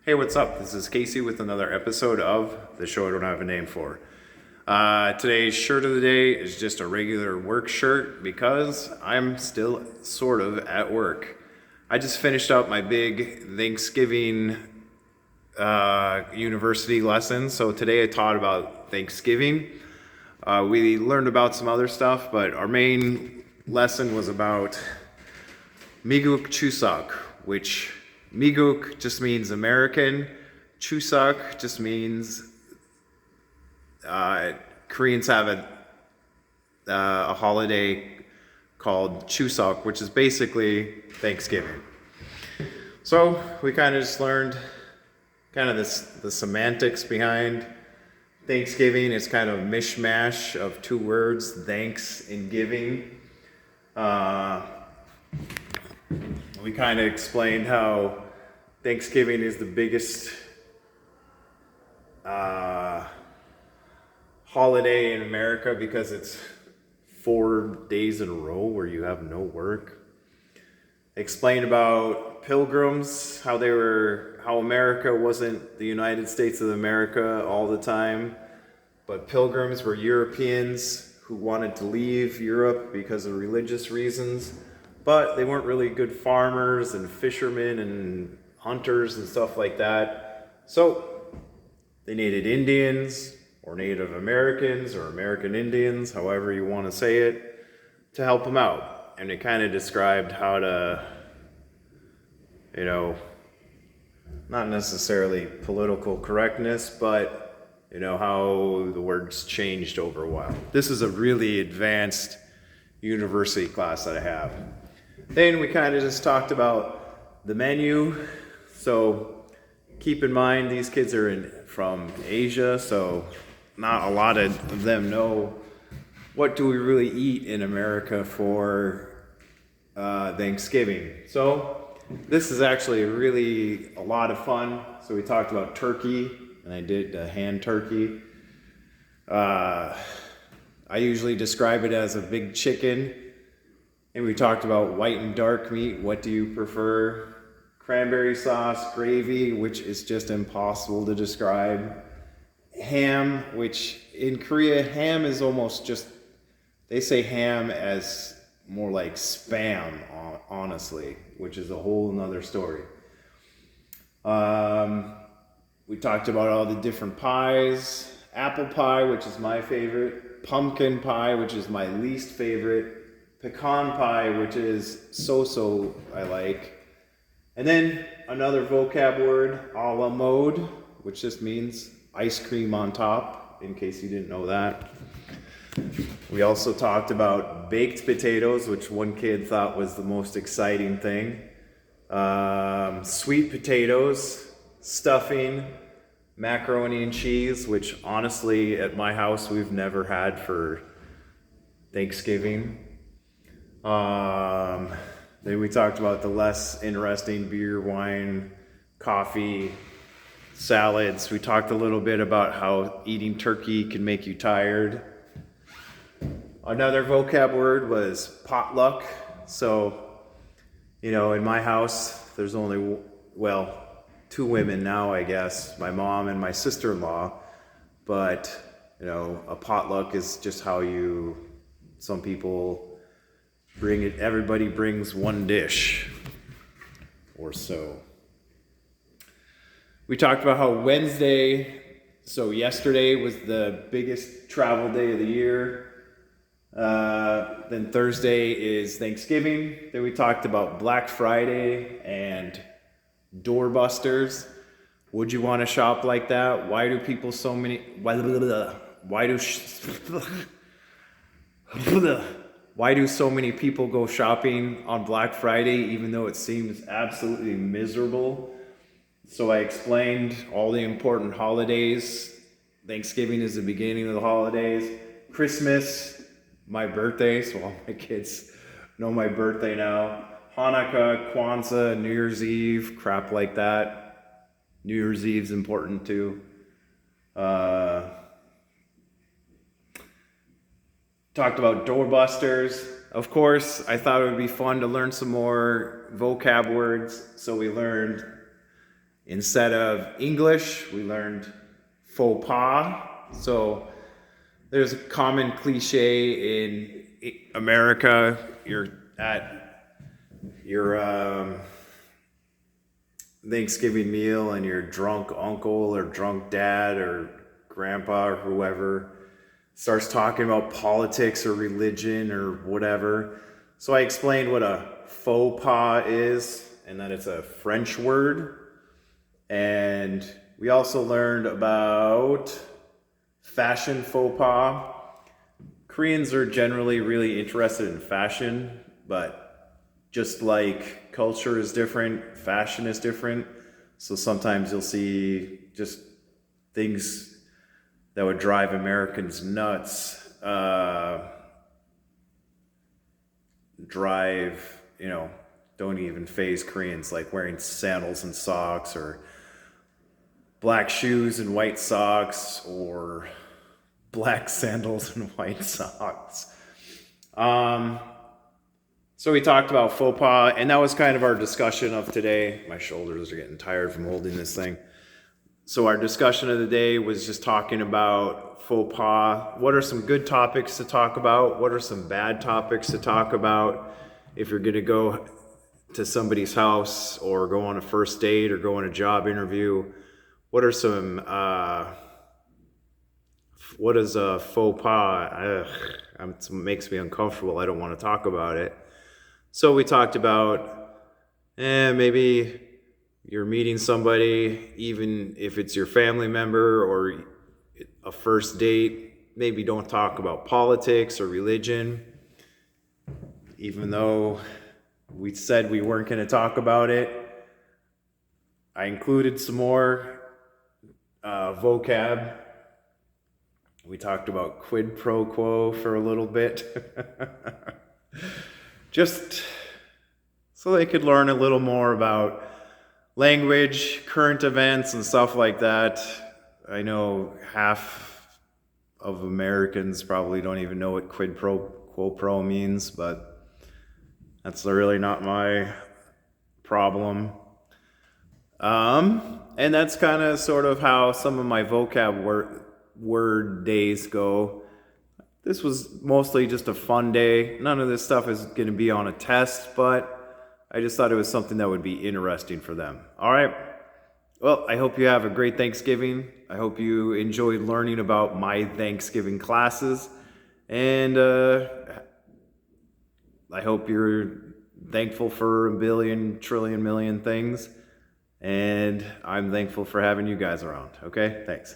Hey, what's up? This is Casey with another episode of the show I don't have a name for. Today's shirt of the day is just a regular work shirt because I'm still sort of at work. I just finished up my big Thanksgiving university lesson, so today I taught about Thanksgiving. We learned about some other stuff, but our main lesson was about Miguk Chuseok, which Miguk just means American. Chuseok just means Koreans have a holiday called Chuseok, which is basically Thanksgiving. So we kind of just learned kind of the semantics behind Thanksgiving. It's kind of a mishmash of two words, thanks and giving. We kind of explained how Thanksgiving is the biggest holiday in America because it's 4 days in a row where you have no work. Explained about Pilgrims, how America wasn't the United States of America all the time, but Pilgrims were Europeans who wanted to leave Europe because of religious reasons. But they weren't really good farmers and fishermen and hunters and stuff like that. So they needed Indians or Native Americans or American Indians, however you want to say it, to help them out. And it kind of described how to, not necessarily political correctness, but, how the words changed over a while. This is a really advanced university class that I have. Then we kind of just talked about the menu. So keep in mind these kids are from Asia, so not a lot of them know what do we really eat in America for Thanksgiving. So this is actually really a lot of fun. So we talked about turkey, and I did hand turkey. I usually describe it as a big chicken. And we talked about white and dark meat. What do you prefer? Cranberry sauce, gravy, which is just impossible to describe. Ham, which in Korea, ham is almost just, they say ham as more like spam, honestly, which is a whole nother story. We talked about all the different pies. Apple pie, which is my favorite. Pumpkin pie, which is my least favorite. Pecan pie, which is so I like. And then another vocab word, a la mode, which just means ice cream on top, in case you didn't know that. We also talked about baked potatoes, which one kid thought was the most exciting thing. Sweet potatoes, stuffing, macaroni and cheese, which honestly at my house we've never had for Thanksgiving. Then we talked about the less interesting beer, wine, coffee, salads. We talked a little bit about how eating turkey can make you tired. Another vocab word was potluck. So, in my house, there's only, two women now, I guess, my mom and my sister-in-law. But, a potluck is just how some people bring it, everybody brings one dish or so. We talked about how yesterday was the biggest travel day of the year. Then Thursday is Thanksgiving. Then we talked about Black Friday and doorbusters. Would you want to shop like that? Why do people Why do so many people go shopping on Black Friday even though it seems absolutely miserable? So I explained all the important holidays. Thanksgiving is the beginning of the holidays. Christmas, my birthday, so all my kids know my birthday now. Hanukkah, Kwanzaa, New Year's Eve, crap like that. New Year's Eve's important too. Talked about doorbusters. Of course, I thought it would be fun to learn some more vocab words, so we learned Instead of English, we learned faux pas. So there's a common cliche in America. You're at your Thanksgiving meal and your drunk uncle or drunk dad or grandpa or whoever starts talking about politics or religion or whatever. So I explained what a faux pas is and that it's a French word. And we also learned about fashion faux pas. Koreans are generally really interested in fashion, but just like culture is different, fashion is different. So sometimes you'll see just things that would drive Americans nuts, don't even faze Koreans, like wearing sandals and socks or black shoes and white socks or black sandals and white socks. So we talked about faux pas, and that was kind of our discussion of today. My shoulders are getting tired from holding this thing. So our discussion of the day was just talking about faux pas. What are some good topics to talk about? What are some bad topics to talk about? If you're going to go to somebody's house or go on a first date or go on a job interview, what are some, what is a faux pas? It makes me uncomfortable. I don't want to talk about it. So we talked about, maybe you're meeting somebody, even if it's your family member or a first date, maybe don't talk about politics or religion, even though we said we weren't going to talk about it. I included some more vocab. We talked about quid pro quo for a little bit. Just so they could learn a little more about language, current events, and stuff like that. I know half of Americans probably don't even know what quid pro quo means, but that's really not my problem. And that's kind of sort of how some of my vocab word days go. This was mostly just a fun day. None of this stuff is going to be on a test, but I just thought it was something that would be interesting for them. All right. Well, I hope you have a great Thanksgiving. I hope you enjoyed learning about my Thanksgiving classes. And I hope you're thankful for a billion, trillion, million things. And I'm thankful for having you guys around. Okay? Thanks.